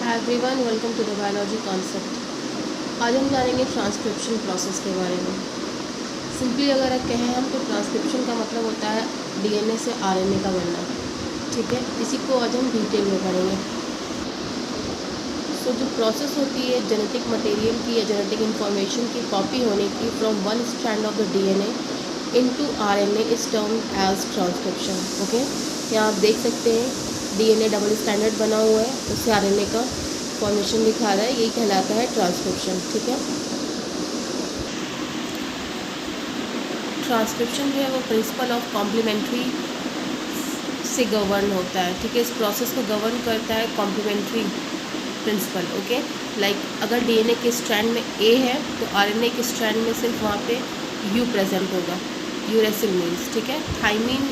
Everyone welcome to the biology concept. आज हम जानेंगे ट्रांसक्रिप्शन प्रोसेस के बारे में। सिंपली अगर कहें हम तो ट्रांसक्रिप्शन का मतलब होता है डीएनए से आरएनए का बनना। ठीक है, इसी को आज हम डिटेल में पढ़ेंगे। सो जो प्रोसेस होती है जेनेटिक मटेरियल की या जेनेटिक इंफॉर्मेशन की कॉपी होने की from one strand of the DNA into RNA is termed as transcription. Okay, यहाँ आप देख सकते हैं डीएनए डबल स्टैंडर्ड बना हुआ है, उससे आरएनए का फॉर्मेशन दिखा रहा है, यही कहलाता है ट्रांसक्रिप्शन। ठीक है, ट्रांसक्रिप्शन जो है वो प्रिंसिपल ऑफ कॉम्प्लीमेंट्री से गवर्न होता है। ठीक है, इस प्रोसेस को गवर्न करता है कॉम्प्लीमेंट्री प्रिंसिपल। ओके, लाइक अगर डीएनए के स्ट्रैंड में ए है तो आरएनए के स्ट्रैंड में सिर्फ वहाँ पे यू प्रेजेंट होगा, यूरेसिल मीन्स। ठीक है, थाइमिन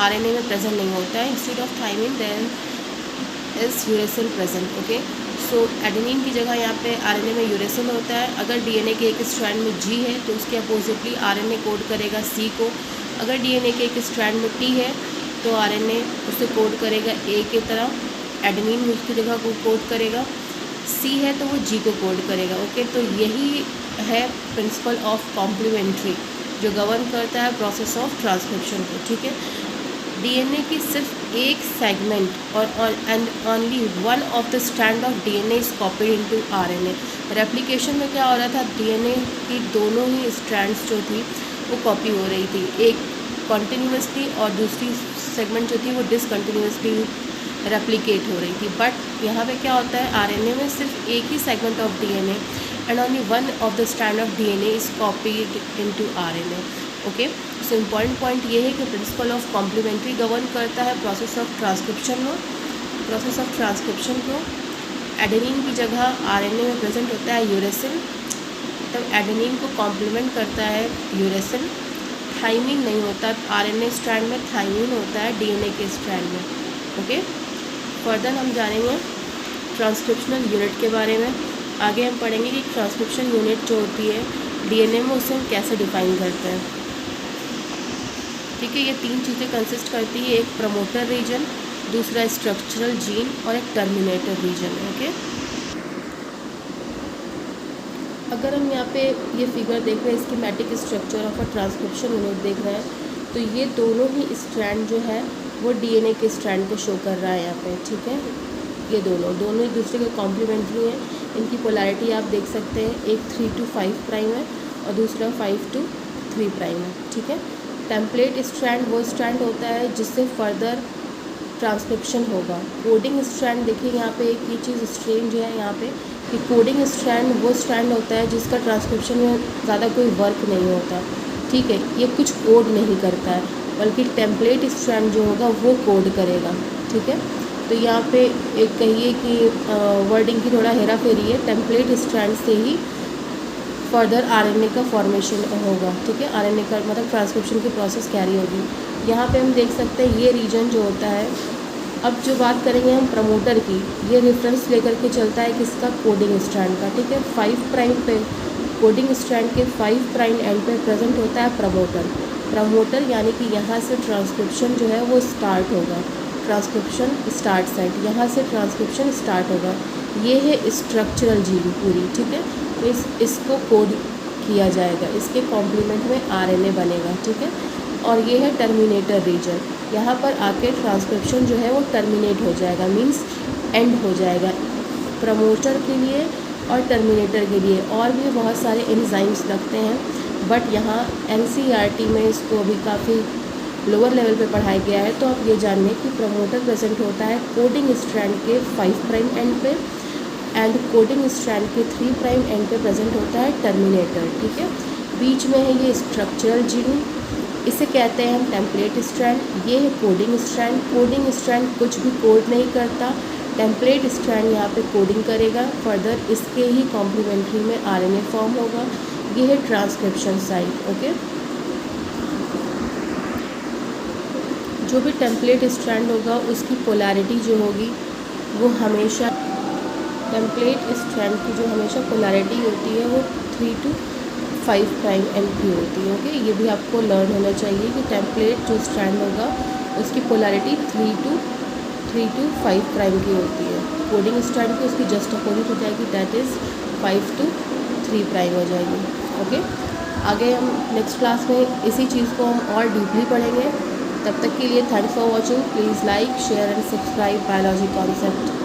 आरएनए में प्रेजेंट नहीं होता है, instead of thymine there is uracil present. Okay, so adenine की जगह यहाँ पे आरएनए में यूरेसिल होता है। अगर डीएनए के एक स्ट्रैंड में जी है तो उसके अपोजिटली आरएनए कोड करेगा सी को। अगर डीएनए के एक स्ट्रैंड में टी है तो आरएनए उसे कोड करेगा ए की तरह, एडेनिन उसकी जगह को कोड करेगा। सी है तो वो जी को कोड करेगा। ओके, तो यही है प्रिंसिपल ऑफ कॉम्प्लीमेंट्री जो गवर्न करता है प्रोसेस ऑफ ट्रांसक्रिप्शन को। ठीक है, डीएनए की सिर्फ एक सेगमेंट और and only one of the strand of DNA is copied into RNA. Replication में क्या हो रहा था, डीएनए की दोनों ही स्ट्रैंड्स जो थी वो कॉपी हो रही थी, एक कॉन्टिन्यूसली और दूसरी सेगमेंट जो थी वो डिसकंटिन्यूसली रेप्लिकेट हो रही थी। बट यहाँ पे क्या होता है, आरएनए में सिर्फ एक ही segment of DNA and only one of the strand of DNA is copied into RNA. Okay, so important point ये है कि प्रिंसिपल ऑफ कॉम्प्लीमेंट्री गवर्न करता है प्रोसेस ऑफ ट्रांसक्रिप्शन में। प्रोसेस ऑफ ट्रांसक्रिप्शन को एडेनिन की जगह आरएनए में प्रेजेंट होता है यूरेसिल, तब एडेनिन को कॉम्प्लीमेंट करता है यूरेसिल। थाइमिन नहीं होता आरएनए स्ट्रैंड में, थाइमिन होता है डीएनए के स्ट्रैंड में। ओके, फर्दर हम जानेंगे ट्रांसक्रिप्शनल यूनिट के बारे में। आगे हम पढ़ेंगे कि ट्रांसक्रिप्शन यूनिट जो होती है डीएनए में उसे हम कैसे डिफाइन करते हैं। ठीक है, ये तीन चीज़ें कंसिस्ट करती है, एक प्रमोटर रीजन, दूसरा स्ट्रक्चरल जीन और एक टर्मिनेटर रीजन। ओके, अगर हम यहाँ पे ये फिगर देख रहे हैं, schematic structure of a transcription unit देख रहे हैं, तो ये दोनों ही स्ट्रैंड जो है वो डीएनए के स्ट्रैंड को शो कर रहा है यहाँ पे। ठीक है, ये दोनों एक दूसरे के कॉम्प्लीमेंट्री हैं। इनकी पोलैरिटी आप देख सकते हैं, एक 3 to 5 प्राइम है और दूसरा 5 to 3 प्राइम है। ठीक है, टेम्पलेट स्ट्रैंड वो स्ट्रैंड होता है जिससे फर्दर ट्रांसक्रिप्शन होगा। कोडिंग स्ट्रैंड देखिए यहाँ पे एक ये चीज़ स्ट्रेंज है यहाँ पे कि कोडिंग स्ट्रैंड वो स्ट्रैंड होता है जिसका ट्रांसक्रिप्शन में ज़्यादा कोई वर्क नहीं होता। ठीक है, ये कुछ कोड नहीं करता है, बल्कि टेम्पलेट स्ट्रैंड जो होगा वो कोड करेगा। ठीक है, तो यहाँ पे एक कहिए कि वर्डिंग की थोड़ा हेरा फेरी है, टेम्पलेट स्ट्रैंड से ही फर्दर आरएनए का फॉर्मेशन होगा। ठीक है, आरएनए का मतलब ट्रांसक्रिप्शन की प्रोसेस कैरी होगी। यहाँ पे हम देख सकते हैं ये रीजन जो होता है। अब जो बात करेंगे हम प्रमोटर की, ये रेफरेंस लेकर के चलता है किसका, कोडिंग स्ट्रैंड का। ठीक है, 5 प्राइम पे कोडिंग स्ट्रैंड के 5 प्राइम एंड पे प्रेजेंट होता है प्रमोटर। प्रमोटर यानी कि यहाँ से ट्रांसक्रिप्शन जो है वो स्टार्ट होगा, ट्रांसक्रिप्शन स्टार्ट साइट, यहाँ से ट्रांसक्रिप्शन स्टार्ट होगा। ये है स्ट्रक्चरल जीन पूरी। ठीक है, तो इसको कोड किया जाएगा, इसके कॉम्प्लीमेंट में आरएनए बनेगा। ठीक है, और ये है टर्मिनेटर रीजन, यहाँ पर आके ट्रांसक्रिप्शन जो है वो टर्मिनेट हो जाएगा, मींस एंड हो जाएगा प्रमोटर के लिए और टर्मिनेटर के लिए। और भी बहुत सारे एंजाइम्स लगते हैं, बट यहाँ एनसीईआरटी में इसको अभी काफ़ी लोअर लेवल पे पढ़ाया गया है। तो आप ये जानिए कि प्रमोटर प्रेजेंट होता है कोडिंग स्ट्रैंड के 5 प्राइम एंड पे एंड कोडिंग स्ट्रैंड के 3 प्राइम एंड पे प्रेजेंट होता है टर्मिनेटर। ठीक है, बीच में है ये स्ट्रक्चरल जीन, इसे कहते हैं हम टेम्पलेट स्ट्रैंड। ये है कोडिंग स्ट्रैंड, कोडिंग स्ट्रैंड कुछ भी कोड नहीं करता, टेम्पलेट स्ट्रैंड यहाँ पे कोडिंग करेगा, फर्दर इसके ही कॉम्प्लीमेंट्री में आरएनए फॉर्म होगा। ये है ट्रांसक्रिप्शन साइट। ओके, जो भी टेम्पलेट स्ट्रैंड होगा उसकी पोलैरिटी जो होगी वो हमेशा, टेम्पलेट स्ट्रैंड की जो हमेशा पोलैरिटी होती है वो 3 to 5 प्राइम एंड की होती है। ओके, ये भी आपको लर्न होना चाहिए कि टेम्पलेट जो स्ट्रैंड होगा उसकी पोलैरिटी 3 to 5 प्राइम की होती है। कोडिंग स्ट्रैंड की उसकी जस्ट अपोजिट हो जाएगी, दैट इज़ 5 to 3 प्राइम हो जाएगी। ओके, आगे हम नेक्स्ट क्लास में इसी चीज़ को हम और डीपली पढ़ेंगे। तब तक के लिए thanks for watching. Please like, share and subscribe biology concept.